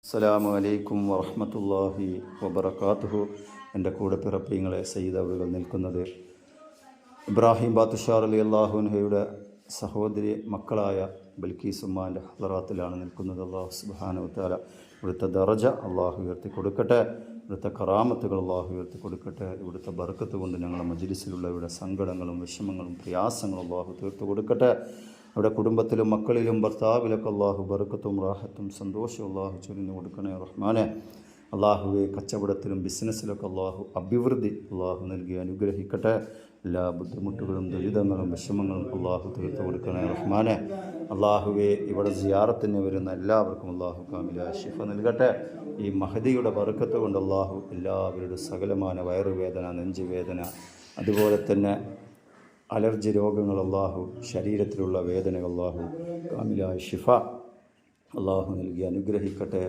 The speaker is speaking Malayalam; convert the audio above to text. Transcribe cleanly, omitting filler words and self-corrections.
അസ്സലാമു അലൈക്കും വറഹ്മത്തുള്ളാഹി വബറകാതുഹു. എൻ്റെ കൂടെ പിറപ്പിങ്ങളെ സയ്യിദ് അവറുകൾ നിൽക്കുന്നത് ഇബ്രാഹിം ബാത്തുഷാ റളിയല്ലാഹു അൻഹയുടെ സഹോദരി മക്കളായ ബൽക്കീസ് ഉമ്മാൻ്റെ ഹളറാത്തിലാണ് നിൽക്കുന്നത്. അല്ലാഹു സുബ്ഹാനഹു വ തആല ഇവിടുത്തെ ദറജ അള്ളാഹു ഉയർത്തി കൊടുക്കട്ടെ, ഇവിടുത്തെ കറാമത്തുകൾ അള്ളാഹു ഉയർത്തി കൊടുക്കട്ടെ. ഇവിടുത്തെ ബർക്കത്ത് കൊണ്ട് ഞങ്ങളുടെ മജ്ലിസിലുള്ള ഇവിടെ സങ്കടങ്ങളും വിഷമങ്ങളും പ്രയാസങ്ങളും അള്ളാഹു തീർത്തു കൊടുക്കട്ടെ. അവിടെ കുടുംബത്തിലും മക്കളിലും ഭർത്താവിലൊക്കെ അള്ളാഹു ബർക്കത്തും റാഹത്തും സന്തോഷവും അള്ളാഹു ചൊരിഞ്ഞു കൊടുക്കണേ റഹ്മാനെ. അള്ളാഹുവെ കച്ചവടത്തിലും ബിസിനസ്സിലൊക്കെ അള്ളാഹു അഭിവൃദ്ധി അള്ളാഹു നൽകി അനുഗ്രഹിക്കട്ടെ. എല്ലാ ബുദ്ധിമുട്ടുകളും ദുരിതങ്ങളും വിഷമങ്ങളും അള്ളാഹു തീർത്തു കൊടുക്കണേ റഹ്മാനെ. അള്ളാഹുവെ ഇവിടെ സിയാറത്തിന് വരുന്ന എല്ലാവർക്കും അള്ളാഹു കാമിലായ ശിഫ നൽകട്ടെ. ഈ മഹദിയുടെ ബർക്കത്ത് കൊണ്ട് അള്ളാഹു എല്ലാവരുടെ സകലമായ വയറുവേദന, നെഞ്ചുവേദന, അതുപോലെ തന്നെ അലർജി രോഗങ്ങൾ അള്ളാഹു, ശരീരത്തിലുള്ള വേദനകൾ അള്ളാഹു കാമിലായ ശിഫ അള്ളാഹു നൽകി അനുഗ്രഹിക്കട്ടെ.